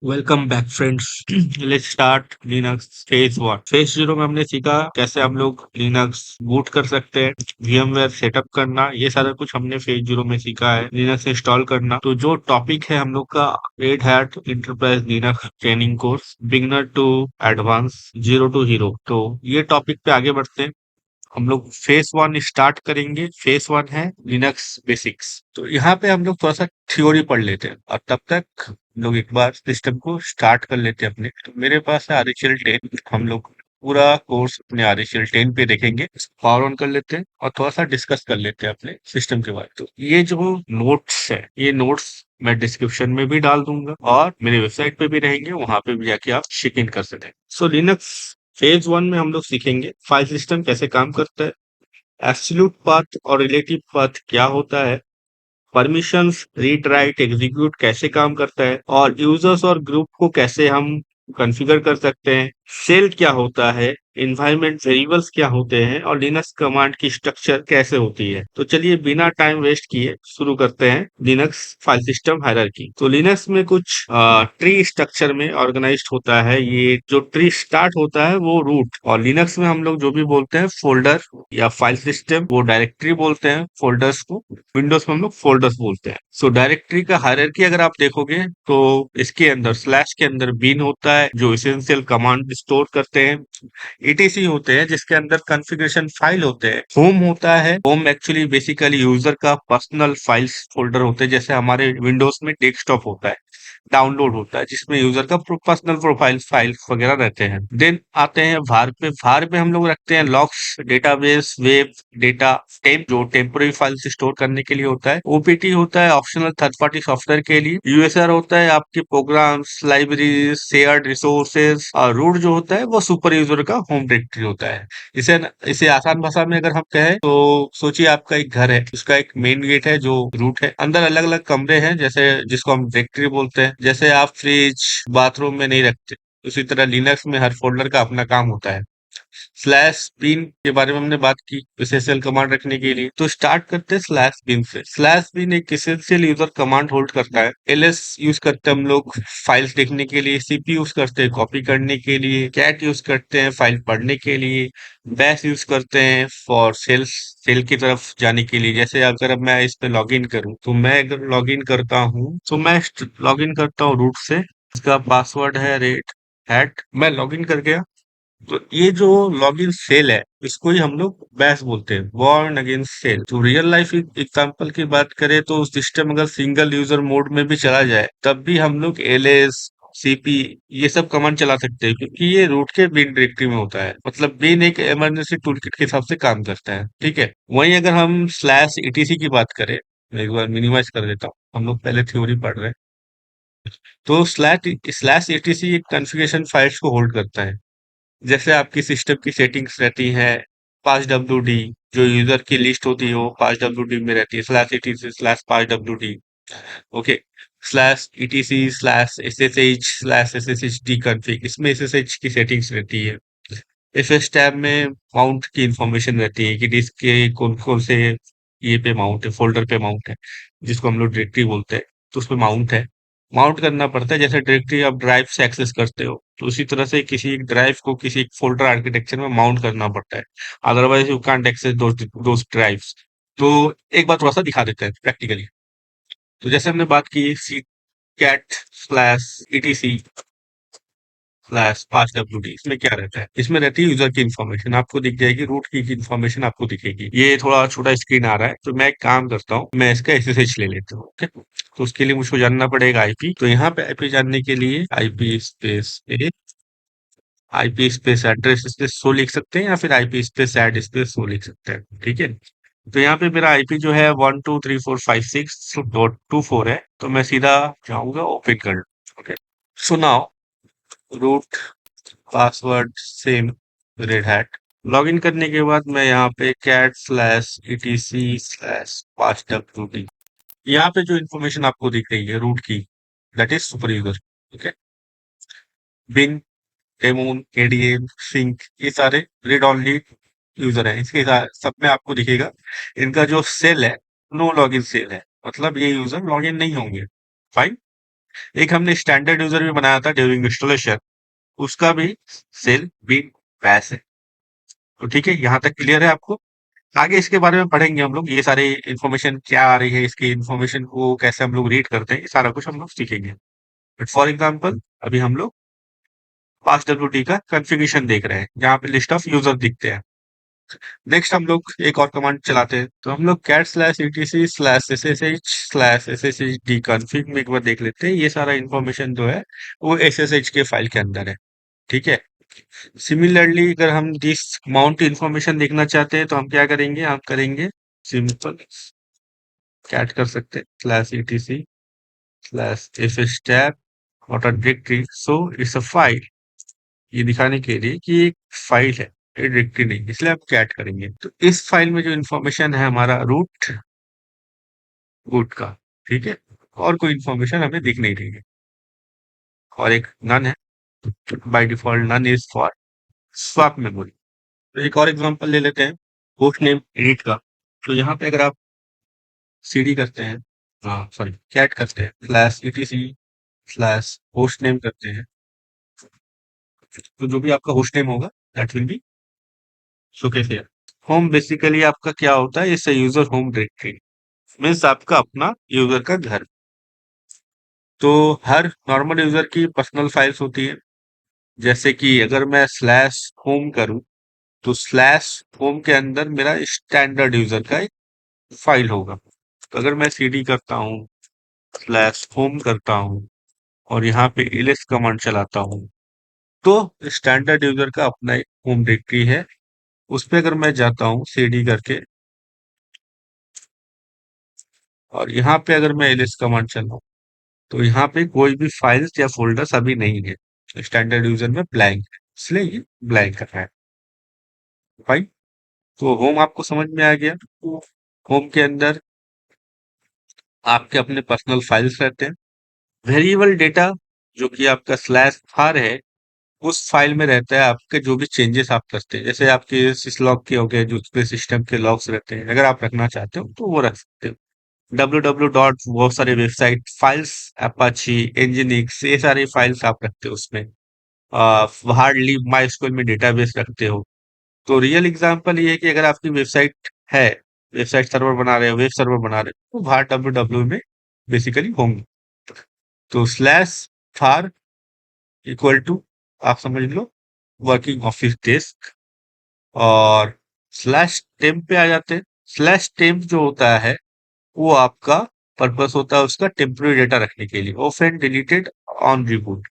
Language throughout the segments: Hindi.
Welcome back friends. Let's start Linux phase one. Phase zero में हमने सीखा कैसे हम लोग लिनक्स बूट कर सकते हैं, VMware सेटअप करना, ये सारा कुछ हमने फेज जीरो में सीखा है। लिनक्स इंस्टॉल करना, तो जो टॉपिक है हम लोग का Red Hat Enterprise Linux training course, beginner to advance, zero to hero. तो ये टॉपिक पे आगे बढ़ते हैं। हम लोग फेस वन स्टार्ट करेंगे। फेस वन है लिनक्स बेसिक्स। तो यहाँ पे हम लोग थोड़ा सा थ्योरी पढ़ लेते हैं और तब तक हम लोग एक बार सिस्टम को स्टार्ट कर लेते हैं अपने। तो मेरे पास है RHEL 10। हम लोग पूरा कोर्स अपने RHEL 10 पे देखेंगे, पावर ऑन कर लेते हैं और थोड़ा सा डिस्कस कर लेते हैं अपने सिस्टम के बारे में। तो ये जो नोट्स है, ये नोट्स मैं डिस्क्रिप्शन में भी डाल दूंगा और मेरे वेबसाइट पे भी रहेंगे, वहां पे भी जाके आप चेक इन कर सकते हैं। सो लिनक्स फेज वन में हम लोग सीखेंगे फाइल सिस्टम कैसे काम करता है, एब्सोल्यूट पाथ और रिलेटिव पाथ क्या होता है, परमिशंस, रीड राइट एग्जीक्यूट कैसे काम करता है, और यूजर्स और ग्रुप को कैसे हम कॉन्फ़िगर कर सकते हैं, शेल क्या होता है, इन्वायरमेंट वेरिएबल्स क्या होते हैं, और लिनक्स कमांड की स्ट्रक्चर कैसे होती है। तो चलिए बिना टाइम वेस्ट किए शुरू करते हैं लिनक्स फाइल सिस्टम हायरार्की। तो लिनक्स में कुछ ट्री स्ट्रक्चर में ऑर्गेनाइज्ड होता है। ये जो ट्री स्टार्ट होता है वो रूट, और लिनक्स में हम लोग जो भी बोलते हैं फोल्डर या फाइल सिस्टम, वो डायरेक्टरी बोलते हैं फोल्डर्स को। विंडोज में हम लोग फोल्डर्स बोलते हैं। सो डायरेक्टरी का हायरार्की अगर आप देखोगे तो इसके अंदर स्लैश के अंदर बिन होता है जो इसेंशियल कमांड स्टोर करते हैं, ETC होते हैं जिसके अंदर कॉन्फ़िगरेशन फाइल होते हैं, होम होता है, होम एक्चुअली बेसिकली यूजर का पर्सनल फाइल्स फोल्डर होते हैं, जैसे हमारे विंडोज में डेस्कटॉप होता है, डाउनलोड होता है जिसमें यूजर का पर्सनल प्रोफाइल फाइल वगैरह रहते हैं। देन आते हैं var पे। var पे हम लोग रखते हैं logs, database, web data, temp जो टेम्पोररी फाइल्स स्टोर करने के लिए होता है, OPT होता है ऑप्शनल थर्ड पार्टी सॉफ्टवेयर के लिए, USR होता है आपके प्रोग्राम्स, लाइब्रेरीज, शेयर्ड रिसोर्सेज, और रूट जो होता है वो सुपर यूजर का होम डायरेक्टरी होता है। इसे इसे आसान भाषा में अगर हम कहें तो सोचिए आपका एक घर है, उसका एक मेन गेट है जो रूट है, अंदर अलग अलग कमरे हैं जैसे जिसको हम डायरेक्टरी बोलते हैं। जैसे आप फ्रिज बाथरूम में नहीं रखते, उसी तरह लिनक्स में हर फोल्डर का अपना काम होता है। स्लैश बिन के बारे में हमने बात की एसएसएल कमांड रखने के लिए। तो स्टार्ट करते हैं स्लैश बिन से। स्लैश बिन एक एसेंशियल यूजर कमांड होल्ड करता है। एलएस यूज करते हैं हम लोग फाइल्स देखने के लिए, सीपी यूज करते हैं कॉपी करने के लिए, कैट यूज करते हैं फाइल पढ़ने के लिए, बैश यूज करते हैं फॉर सेल की तरफ जाने के लिए। जैसे अगर अब मैं इस पे लॉग इन करूं, तो मैं अगर लॉग इन करता हूं तो मैं लॉग इन करता हूँ रूट से। इसका पासवर्ड है रेड हैट। मैं लॉग इन कर गया। तो ये जो लॉगिन सेल है, इसको ही हम लोग बैश बोलते हैं, वॉर्न अगेंस्ट सेल। तो रियल लाइफ एग्जांपल की बात करें तो सिस्टम अगर सिंगल यूजर मोड में भी चला जाए तब भी हम लोग एलएस, सीपी, ये सब कमांड चला सकते हैं, क्योंकि ये रूट के बिन डायरेक्टरी में होता है। मतलब बिन एक इमरजेंसी टूलकिट के हिसाब से काम करता है, ठीक है। वहीं अगर हम स्लैश ईटीसी की बात करें, मैं एक बार मिनिमाइज कर देता हूँ, हम लोग पहले थ्योरी पढ़ रहे हैं। तो स्लैश ईटीसी एक कॉन्फ़िगरेशन फाइल्स को होल्ड करता है। जैसे आपकी सिस्टम की सेटिंग्स रहती है, 5WD, जो यूजर की लिस्ट होती है वो 5WD में रहती है, slash ETC slash 5WD। Okay, slash ETC slash SSH slash SSHD config, इसमें SSH की सेटिंग्स रहती है। FS टैब में माउंट की इंफॉर्मेशन रहती है कि डिस्क के कौन कौन से ये पे माउंट है, फोल्डर पे माउंट है, जिसको हम लोग डायरेक्टरी बोलते हैं। तो उसमें माउंट है, माउंट करना पड़ता है। जैसे डायरेक्टरी आप ड्राइव से एक्सेस करते हो, तो उसी तरह से किसी एक ड्राइव को किसी एक फोल्डर आर्किटेक्चर में माउंट करना पड़ता है, otherwise you can't access those drives. तो एक बार थोड़ा सा दिखा देते हैं प्रैक्टिकली। तो जैसे हमने बात की सी cat slash ETC slash 5WD, इसमें क्या रहता है, इसमें रहती है यूजर की इन्फॉर्मेशन, आपको दिख जाएगी, रूट की इन्फॉर्मेशन आपको दिखेगी। ये थोड़ा छोटा स्क्रीन आ रहा है, तो मैं एक काम करता हूँ, मैं इसका SSH ले लेता हूँ। ओके, तो उसके लिए मुझको जानना पड़ेगा आईपी। तो यहाँ पे आईपी जानने के लिए IP space address space show लिख सकते हैं, या फिर IP space add space show लिख सकते हैं, ठीक है। तो यहाँ पे मेरा आईपी जो है 1234562.24 है, तो मैं सीधा जाऊंगा ओपन कर। Okay, so now root password same Red Hat. Login करने के बाद मैं यहाँ पे cat slash ETC slash 5WD, यहाँ पे जो इन्फॉर्मेशन आपको दिख रही है रूट की, दैट इज सुपर यूजर। ठीक है, बिन, डेमोन, KDM, सिंक, ये सारे रीड ऑनली यूजर है। इसके सब में आपको दिखेगा। इनका जो सेल है, नो लॉगिन सेल है, मतलब ये यूजर लॉगिन नहीं होंगे। फाइन। एक हमने स्टैंडर्ड यूजर भी बनाया था ड्यूरिंग इंस्टॉलेशन, उसका भी सेल बीन बैश है। तो ठीक है, यहाँ तक क्लियर है आपको? आगे इसके बारे में पढ़ेंगे हम लोग, ये सारे इन्फॉर्मेशन क्या आ रही है, इसकी इन्फॉर्मेशन को कैसे हम लोग रीड करते हैं, ये सारा कुछ हम लोग सीखेंगे। बट फॉर एग्जाम्पल अभी हम लोग पास डब्ल्यू का कॉन्फ़िगरेशन देख रहे हैं, जहाँ पे लिस्ट ऑफ यूजर दिखते हैं। नेक्स्ट हम लोग एक और कमांड चलाते हैं, तो हम लोग cat slash ETC slash SSH slash SSH D config में एक बार देख लेते हैं। ये सारा इन्फॉर्मेशन जो है वो एसएसएच के फाइल के अंदर है। ठीक है, सिमिलरली अगर हम दिस माउंट इन्फॉर्मेशन देखना चाहते हैं तो हम क्या करेंगे, हम करेंगे सिंपल कैट कर सकते हैं slash ETC slash FS tab और directory, so it's a file, ये दिखाने के लिए कि एक फाइल है, ये डायरेक्टरी नहीं, इसलिए आप कैट करेंगे। तो इस फाइल में जो इन्फॉर्मेशन है हमारा रूट बूट का, ठीक है, और कोई इन्फॉर्मेशन हमें दिख नहीं रही है, और एक नन है, by default none is for swap memory. तो एक और एग्जांपल ले लेते हैं होस्ट नेम एडिट का। तो यहाँ पे अगर आप सीडी करते हैं, हाँ सॉरी कैट करते हैं slash ETC slash host name करते हैं, तो जो भी आपका होस्ट नेम होगा that will be showcase here. Home basically आपका क्या होता है, इससे यूजर होम डायरेक्टरी मीन्स आपका अपना यूजर का घर। तो हर नॉर्मल यूजर की पर्सनल फाइल्स होती है, जैसे कि अगर मैं स्लैश होम करूं तो स्लैश होम के अंदर मेरा स्टैंडर्ड यूजर का एक फाइल होगा। तो अगर मैं सीडी करता हूँ स्लैश होम करता हूँ और यहाँ पे एलएस कमांड चलाता हूँ, तो स्टैंडर्ड यूजर का अपना एक होम डायरेक्टरी है, उस पे अगर मैं जाता हूँ सीडी करके और यहाँ पे अगर मैं एलएस कमांड चलाऊं, तो यहाँ पे कोई भी फाइल्स या फोल्डर्स अभी नहीं है, स्टैंडर्ड यूजर में ब्लैंक है, इसलिए ये ब्लैंक कर रहा है। फाइन, तो होम आपको समझ में आ गया। होम के अंदर आपके अपने पर्सनल फाइल्स रहते हैं, वेरिएबल डेटा जो कि आपका स्लैश फार है उस फाइल में रहता है, आपके जो भी चेंजेस आप करते हैं, जैसे आपके सिसलॉग के हो गए जो उसपे सिस्टम के लॉग्स रहते हैं, अगर आप रखना चाहते हो तो वो रख सकते हो। www डॉट बहुत सारे वेबसाइट फाइल्स, अपाची, एनजिनिक्स, ये सारी फाइल्स आप रखते हो उसमें। हार्डली माई स्कूल में डेटाबेस रखते हो। तो रियल एग्जांपल ये है कि अगर आपकी वेबसाइट है, वेबसाइट सर्वर बना रहे हो, वेब सर्वर बना रहे हो, तो बाहर www में बेसिकली होंगे। तो स्लैश फार इक्वल टू आप समझ लो वर्किंग ऑफिस डेस्क, और स्लैश टेम्प पे आ जाते हैं। स्लैश टेम्प जो होता है वो आपका पर्पस होता है उसका टेम्पररी डेटा रखने के लिए, often deleted on reboot,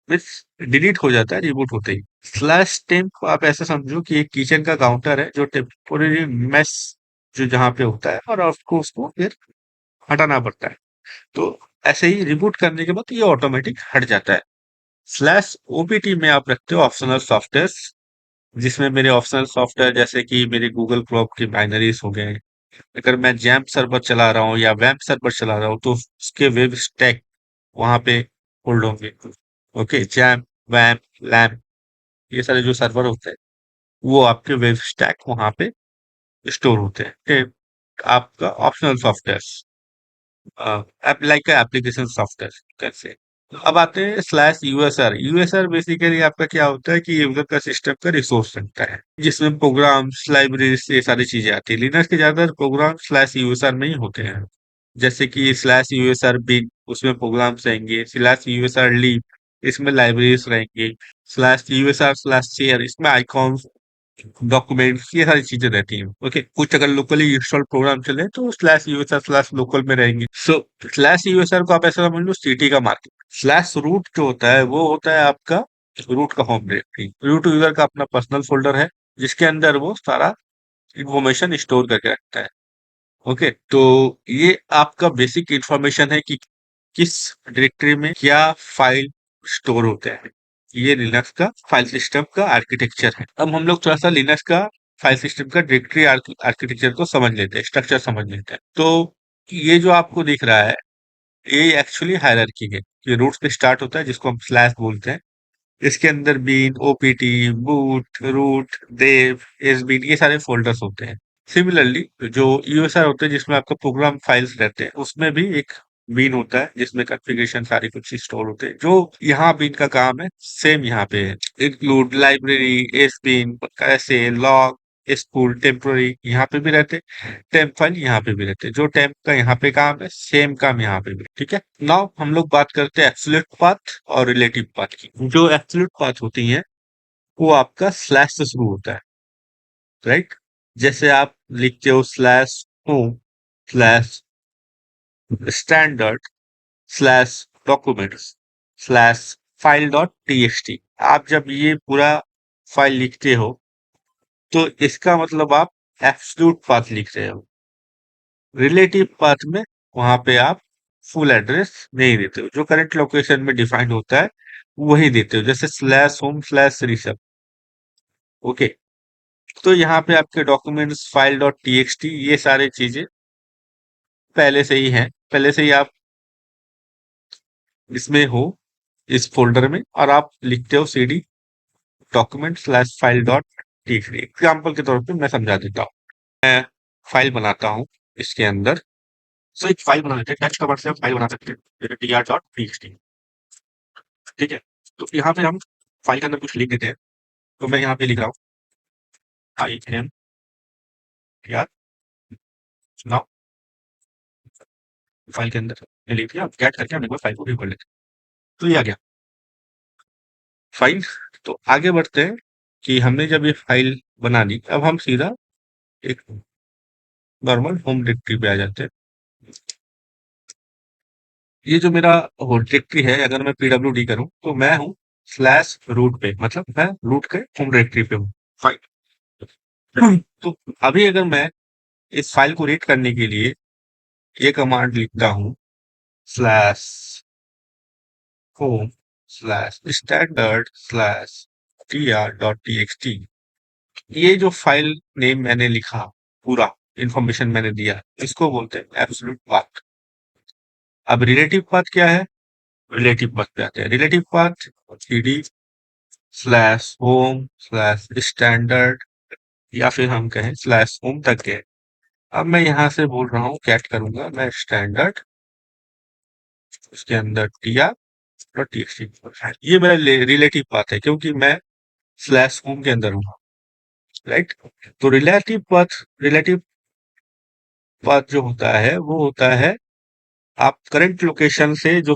means delete हो जाता है रिबूट होते ही। स्लैश टेम्प आप ऐसे समझो कि एक किचन का काउंटर है जो टेम्पोररी मेस जो जहाँ पे होता है, और आपको उसको फिर हटाना पड़ता है। तो ऐसे ही रिबूट करने के बाद ये ऑटोमेटिक हट जाता है। स्लैश ओपीटी में आप रखते हो ऑप्शनल सॉफ्टवेयर, जिसमें मेरे ऑप्शनल सॉफ्टवेयर जैसे कि मेरे गूगल क्रोम की बाइनरीज हो गए, अगर मैं जैम्प सर्वर चला रहा हूँ या वैम्प सर्वर चला रहा हूँ तो उसके वेब स्टैक वहां पे होल्ड होंगे। ओके, जैम्प, वैम्प, लैम्प, ये सारे जो सर्वर होते हैं वो आपके वेब स्टैक वहां पे स्टोर होते हैं। आपका optional software like application software कैसे। अब आते हैं स्लैश यूएसआर। यूएसआर बेसिकली आपका क्या होता है कि यूजर का सिस्टम का रिसोर्स रखता है, जिसमें प्रोग्राम्स, लाइब्रेरीज, ये सारी चीजें आती है। लिनक्स के ज्यादातर प्रोग्राम स्लैश यूएसआर में ही होते हैं, जैसे कि स्लैश यूएसआर बिन, उसमें प्रोग्राम्स रहेंगे, स्लैश यूएसआर लीव, इसमें लाइब्रेरीज रहेंगे, स्लैश यूएसआर स्लैश शेयर, इसमें आइकॉन्स, डॉक्यूमेंट्स, ये सारी चीजें रहती हैं। ओके, कुछ अगर लोकली इंस्टॉल प्रोग्राम चले तो स्लैश यूएसआर स्लैश लोकल में रहेंगे। सो स्लैश यूएसआर को आप ऐसा समझ लो सिटी का मार्केट। स्लैश रूट जो होता है वो होता है आपका रूट का होम डायरेक्टरी। रूट यूजर का अपना पर्सनल फोल्डर है जिसके अंदर वो सारा इंफॉर्मेशन स्टोर करके रखता है। ओके, तो ये आपका बेसिक इंफॉर्मेशन है कि किस डायरेक्टरी में क्या फाइल स्टोर होते हैं। ये लिनक्स का फाइल सिस्टम का आर्किटेक्चर है। अब हम लोग थोड़ा सा लिनक्स का फाइल सिस्टम का डायरेक्टरी आर्किटेक्चर को समझ लेते हैं, स्ट्रक्चर समझ लेते हैं। तो ये जो आपको दिख रहा है ये एक्चुअली हायरार्की है। ये रूट पे स्टार्ट होता है जिसको हम स्लैश बोलते हैं। इसके अंदर बीन, ओपीटी, बूट, रूट, देव, एसबीन, ये सारे फोल्डर्स होते हैं। सिमिलरली जो यूएसआर होते हैं जिसमें आपका प्रोग्राम फाइल्स रहते हैं उसमें भी एक बीन होता है जिसमें कॉन्फ़िगरेशन सारी कुछ स्टोर होते हैं। जो यहाँ बीन का काम है सेम यहाँ पे है। इंक्लूड, लाइब्रेरी, एसबीन, कैसे, लॉग, स्पूल, टेम्पररी यहाँ पे भी रहते, टेम्प फाइल यहाँ पे भी रहते। जो टेम्प का यहाँ पे काम है सेम काम यहाँ पे भी, ठीक है। नाउ हम लोग बात करते हैं एब्सोल्यूट पाथ और रिलेटिव पाथ की। जो एब्सोल्यूट पाथ होती है वो आपका स्लैश से शुरू होता है, राइट। जैसे आप लिखते हो slash home slash standard slash documents slash file dot TXT. आप जब ये पूरा फाइल लिखते हो तो इसका मतलब आप एब्सोल्यूट पाथ लिख रहे हो। रिलेटिव पाथ में वहां पे आप फुल एड्रेस नहीं देते हो, जो करंट लोकेशन में डिफाइंड होता है वही देते हो, जैसे स्लैश होम स्लैश रिसेप। ओके, तो यहाँ पे आपके डॉक्यूमेंट्स फाइल डॉट टीएक्सटी ये सारे चीजें पहले से ही हैं, पहले से ही आप इसमें हो इस फोल्डर में, और आप लिखते हो CD document slash file dot TXT. Example के तौर पे मैं समझा देता हूँ। मैं फाइल बनाता हूँ इसके अंदर, सो एक फाइल बना लेते हैं, टेक्स्ट कवर से हम फाइल बना सकते हैं, जैसे टीआर डॉट टीएक्सटी, ठीक है। तो यहाँ पे हम फाइल के अंदर कुछ लिख देते हैं। तो मैं यहाँ पे लिख रहा हूँ I am TR, now file के अंदर मैं लिख दिया, कैट करके हम एक बार फाइल को भी कर लेते हैं। तो ये आ गया फाइल। तो आगे बढ़ते हैं कि हमने जब ये फाइल बना ली, अब हम सीधा एक नॉर्मल होम डायरेक्टरी पे आ जाते हैं। ये जो मेरा होम डायरेक्टरी है, अगर मैं पीडब्ल्यूडी करूं तो मैं हूं स्लैश रूट पे, मतलब मैं रूट के होम डायरेक्टरी पे हूँ। फाइल तो अभी अगर मैं इस फाइल को रीड करने के लिए ये कमांड लिखता हूँ slash home slash standard slash TR dot TXT, ये जो फाइल नेम मैंने लिखा, पूरा इंफॉर्मेशन मैंने दिया, इसको बोलते हैं एब्सोल्यूट पाथ। अब रिलेटिव पाथ क्या है? रिलेटिव पाथ पे आते हैं। Relative path CD slash home slash standard, या फिर हम कहें स्लैश होम तक है। अब मैं यहाँ से बोल रहा हूँ कैट करूंगा मैं स्टैंडर्ड, उसके अंदर टीआर और टीएक्सटी। ये मेरा रिलेटिव पाथ है क्योंकि मैं स्लैश होम के अंदर हूँ, राइट। तो रिलेटिव पाथ जो होता है वो होता है आप करंट लोकेशन से जो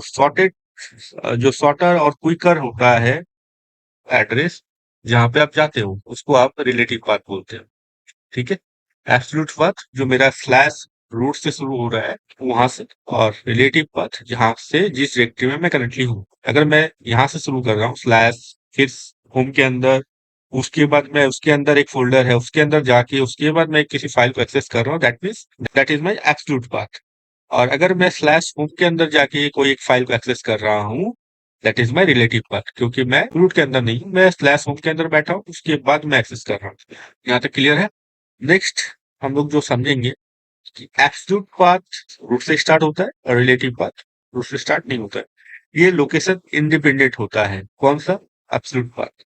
शॉर्टर और क्विकर होता है एड्रेस जहां पे आप जाते हो, उसको आप रिलेटिव पाथ बोलते हो, ठीक है। एब्सोल्यूट पाथ जो मेरा स्लैश रूट से शुरू हो रहा है वहां से, और रिलेटिव पाथ जहां से जिस डायरेक्टरी में मैं करंटली हूँ। अगर मैं यहाँ से शुरू कर रहा हूँ स्लैश फिर होम के अंदर, उसके बाद मैं उसके अंदर एक फोल्डर है उसके अंदर जाके उसके बाद मैं किसी फाइल को एक्सेस कर रहा हूँ, that means that is my absolute path. और अगर मैं स्लैश होम के अंदर जाके कोई एक फाइल को एक्सेस कर रहा हूँ, that is my relative path, क्योंकि मैं रूट के अंदर नहीं हूँ, मैं स्लैश होम के अंदर बैठा हूँ, उसके बाद मैं एक्सेस कर रहा हूँ। यहाँ तक क्लियर है? नेक्स्ट हम लोग जो समझेंगे कि एब्सोल्यूट पाथ रूट से स्टार्ट होता है और रिलेटिव पाथ रूट से स्टार्ट नहीं होता है। ये लोकेशन इंडिपेंडेंट होता है, कौन सा? Absolute path.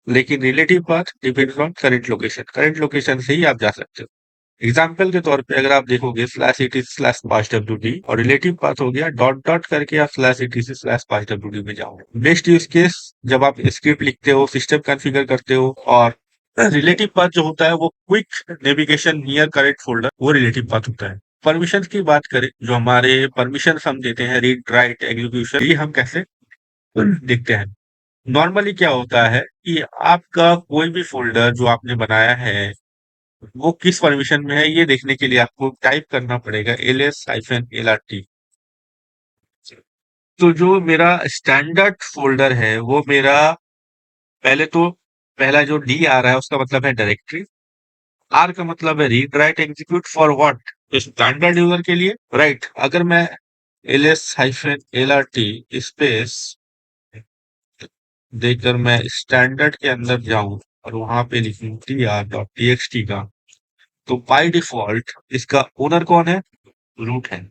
लेकिन relative path depends on current location से ही आप जा सकते हो। एग्जाम्पल के तौर पे अगर आप देखोगे स्लैश एटी स्लैश पास डब्ल्यू, और रिलेटिव पाथ हो गया डॉट डॉट करके आप स्लैश एटी स्लैश पास डब्ल्यू में जाओगे। बेस्ट यूज केस जब आप स्क्रिप्ट लिखते हो, सिस्टम कॉन्फ़िगर करते हो, और रिलेटिव पाथ जो होता है वो quick navigation near correct folder, वो रिलेटिव पाथ होता है। परमिशन की बात करें, जो हमारे परमिशन हम देते हैं रीड राइट एग्जीक्यूशन, ये हम कैसे देखते हैं। नॉर्मली क्या होता है कि आपका कोई भी फोल्डर जो आपने बनाया है वो किस परमिशन में है, ये देखने के लिए आपको टाइप करना पड़ेगा ls-lrt। तो जो मेरा स्टैंडर्ड फोल्डर है वो मेरा पहले तो पहला जो डी आ रहा है उसका मतलब है डायरेक्टरी, आर का मतलब है read write execute for what, standard user के लिए, राइट। अगर मैं ls-lrt स्पेस देकर मैं स्टैंडर्ड के अंदर जाऊं और वहां पे लिखूं tr.txt का, तो बाय डिफॉल्ट इसका ओनर कौन है? रूट है।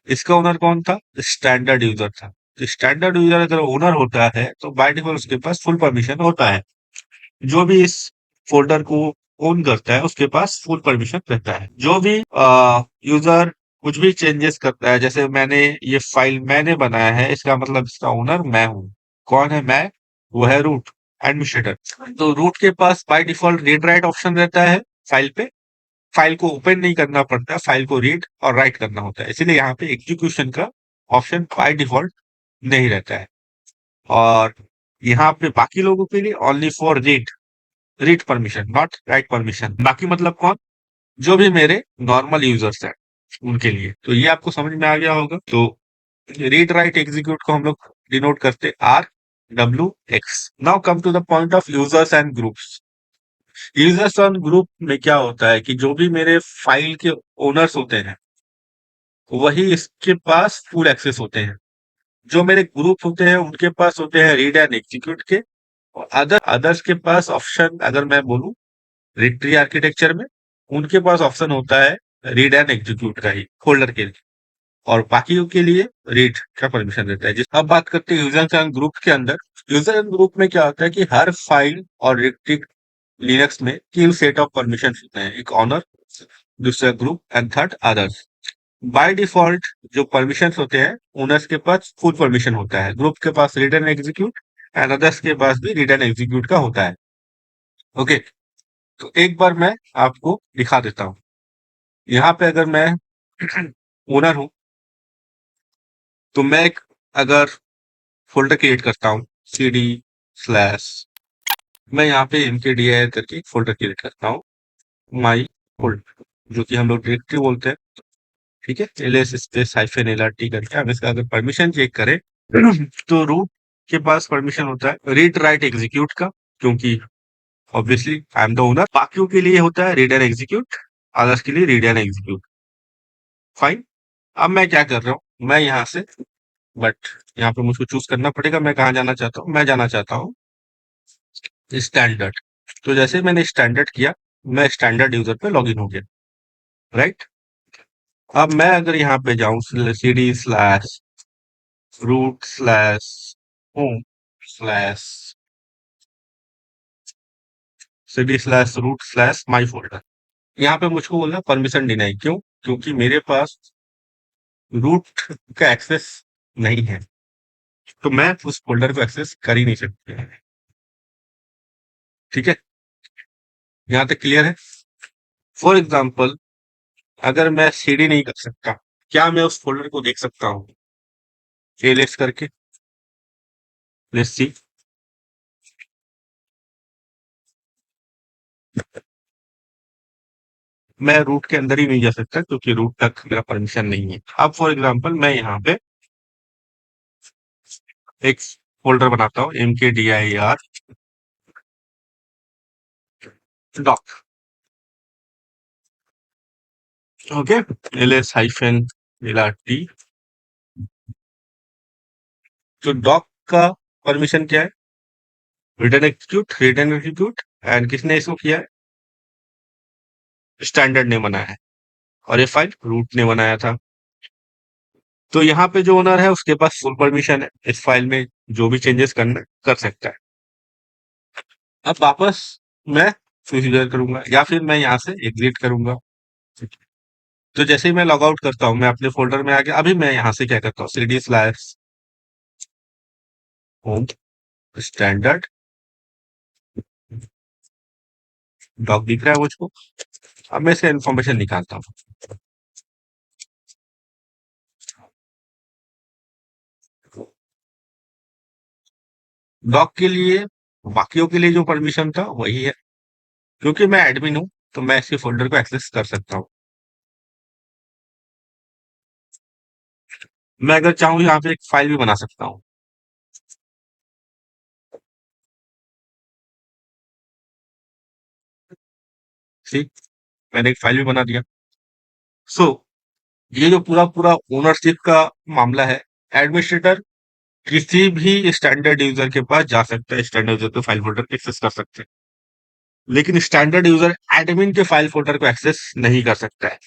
इसका ओनर कौन था? स्टैंडर्ड यूजर था। तो स्टैंडर्ड यूजर अगर ओनर होता है तो बाय डिफॉल्ट उसके पास फुल परमिशन होता है। जो भी इस फोल्डर को ओन करता है उसके पास फुल परमिशन रहता है। जो भी यूजर कुछ भी चेंजेस करता है, जैसे मैंने ये फाइल मैंने बनाया है, इसका मतलब इसका ओनर मैं हूँ। कौन है मैं? वो है रूट, एडमिनिस्ट्रेटर। तो रूट के पास by default read write option रहता है फाइल पे। फाइल को ओपन नहीं करना पड़ता, फाइल को रीड और राइट करना होता है, इसीलिए यहाँ पे एग्जीक्यूशन का ऑप्शन बाय डिफॉल्ट नहीं रहता है। और यहाँ पे बाकी लोगों के लिए only for read, read permission not write permission. बाकी मतलब कौन? जो भी मेरे नॉर्मल यूजर्स हैं उनके लिए। तो ये आपको समझ में आ गया होगा। तो रीड राइट एग्जीक्यूट को हम लोग डिनोट करते RWX। Now come to the point of users and groups. Users and group में क्या होता है कि जो भी मेरे फाइल के ओनर्स होते हैं वही इसके पास फुल एक्सेस होते हैं। जो मेरे ग्रुप होते हैं उनके पास होते हैं रीड एंड एग्जीक्यूट के। और अदर्स के पास ऑप्शन, अगर मैं बोलूं ट्री आर्किटेक्चर में, उनके पास ऑप्शन होता है रीड एंड एग्जीक्यूट का ही फोल्डर के लिए। और बाकियों के लिए रीड का परमिशन रहता है। जिस अब बात करते हैं यूजर एंड ग्रुप के अंदर। यूजर एंड ग्रुप में क्या होता है कि हर फाइल और लिनक्स में तीन सेट ऑफ परमिशन होते हैं, एक ऑनर, दूसरा group and third others. By default जो परमिशन होते हैं, ओनर्स के पास फुल परमिशन होता है, ग्रुप के पास read and execute and others के पास भी रीड एंड एग्जीक्यूट का होता है। ओके, तो एक बार मैं आपको दिखा देता हूँ। यहाँ पे अगर मैं ओनर हूं तो मैं एक अगर फोल्डर क्रिएट करता हूँ cd स्लैश, मैं यहाँ पे mkdir करके एक फोल्डर क्रिएट करता हूँ, माई फोल्डर, जो कि हम लोग डायरेक्टरी बोलते हैं। ठीक है, ls स्पेस हाइफन lrt करके हम इसका अगर परमिशन चेक करें तो रूट के पास परमिशन होता है रीड राइट एग्जीक्यूट का, क्योंकि obviously I am the owner. बाकियों के लिए होता है रीड एंड एग्जीक्यूट, अदर्स के लिए रीड एंड एग्जीक्यूट। फाइन। अब मैं क्या कर रहा हूँ, मैं यहाँ से, बट यहाँ पे मुझको चूज करना पड़ेगा मैं कहाँ जाना चाहता हूँ। मैं जाना चाहता हूँ स्टैंडर्ड। तो जैसे मैंने स्टैंडर्ड किया, मैं स्टैंडर्ड यूजर पे लॉगिन हो गया। राइट। अब मैं अगर यहाँ पे जाऊं cd slash root slash home slash cd slash root slash my folder, यहाँ पे मुझको बोलना परमिशन डिनाई। क्यों? क्योंकि मेरे पास रूट का एक्सेस नहीं है, तो मैं उस फोल्डर को एक्सेस कर ही नहीं सकती। ठीक है, यहाँ तक क्लियर है? फॉर एग्जाम्पल, अगर मैं सीडी नहीं कर सकता, क्या मैं उस फोल्डर को देख सकता हूँ एलेक्स करके? Let's see. मैं रूट के अंदर ही नहीं जा सकता क्योंकि रूट तक मेरा परमिशन नहीं है। अब फॉर एग्जांपल मैं यहाँ पे एक फोल्डर बनाता हूँ mkdir doc. Okay, ls hyphen lrt। तो डॉक का परमिशन क्या है? रिटर्न एग्जीक्यूट एंड किसने इसको किया है? स्टैंडर्ड ने बनाया है, और ये फाइल रूट ने बनाया था। तो यहाँ पे जो ओनर है उसके पास फुल परमिशन है, इस फाइल में जो भी चेंजेस करना कर सकता है। अब वापस मैं प्रोसीजर करूंगा या फिर मैं यहाँ से एग्जिट करूंगा। तो जैसे ही मैं लॉग आउट करता हूँ, मैं अपने फोल्डर में आ गया। अभी मैं यहाँ से क्या करता हूँ, cd slash home standard doc दिख रहा है मुझको। अब मैं इसका इन्फॉर्मेशन निकालता हूँ। डॉक के लिए, बाकियों के लिए जो परमिशन था वही है, क्योंकि मैं एडमिन हूँ तो मैं इसके फोल्डर को एक्सेस कर सकता हूँ। मैं अगर चाहूँ यहाँ पे एक फाइल भी बना सकता हूँ। ठीक, मैंने एक फाइल भी बना दिया। सो ये जो पूरा पूरा ओनरशिप का मामला है, एडमिनिस्ट्रेटर किसी भी स्टैंडर्ड यूजर के पास जा सकता है, स्टैंडर्ड यूजर के फाइल फोल्डर एक्सेस कर सकते हैं, लेकिन स्टैंडर्ड यूजर एडमिन के फाइल फोल्डर को एक्सेस नहीं कर सकता है।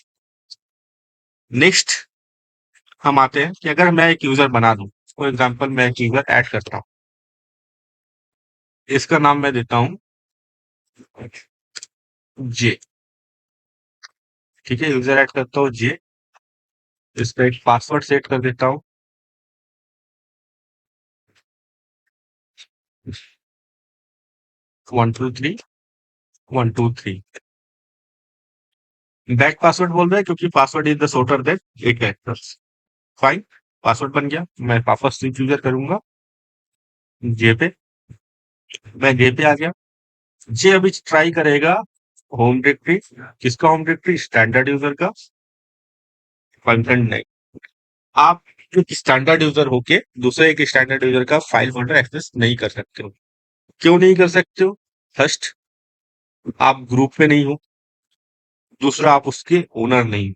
नेक्स्ट हम आते हैं कि अगर मैं एक यूजर बना दूं, फॉर एग्जांपल मैं एक यूजर ऐड करता हूं, इसका नाम मैं देता हूं जे। ठीक है, यूजर ऐड करता हूं जे। इसका एक पासवर्ड सेट कर देता हूँ। 123 123। बैक पासवर्ड बोल रहे हैं क्योंकि password is the shorter than 8 characters. Fine, password बन गया। मैं वापस स्विच यूजर करूंगा जे पे। मैं जे पे आ गया। जे अभी ट्राई करेगा होम डायरेक्टरी। किसका होम डायरेक्टरी? स्टैंडर्ड यूजर का। फंक्शन नहीं। आप एक स्टैंडर्ड यूजर होके दूसरे एक स्टैंडर्ड यूजर का फाइल फोल्डर एक्सेस नहीं कर सकते हो। क्यों नहीं कर सकते हो? फर्स्ट, आप ग्रुप में नहीं हो। दूसरा, आप उसके ओनर नहीं हो।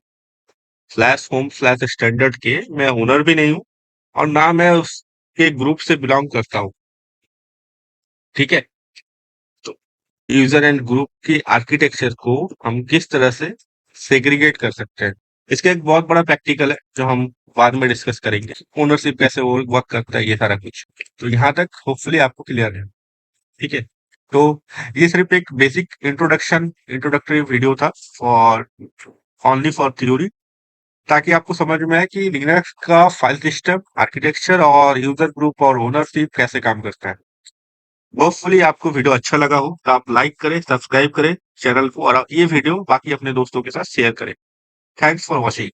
स्लैश होम स्लैश स्टैंडर्ड के मैं ओनर भी नहीं हूँ और ना मैं उसके ग्रुप से बिलोंग करता हूँ। ठीक है। तो यूजर एंड ग्रुप की आर्किटेक्चर को हम किस तरह से सेग्रीगेट कर सकते हैं, इसका एक बहुत बड़ा प्रैक्टिकल है जो हम बाद में डिस्कस करेंगे। ओनरशिप कैसे वर्क करता है, ये सारा कुछ। तो यहाँ तक होपफुली आपको क्लियर है। ठीक है। तो ये सिर्फ एक बेसिक इंट्रोडक्टरी वीडियो था फॉर ओनली फॉर थ्योरी, ताकि आपको समझ में आए कि लिनक्स का फाइल सिस्टम आर्किटेक्चर और यूजर ग्रुप और ओनरशिप कैसे काम करता है। होपफुली आपको वीडियो अच्छा लगा हो तो आप लाइक करें, सब्सक्राइब करें चैनल को और ये वीडियो बाकी अपने दोस्तों के साथ शेयर करें। Thanks for watching.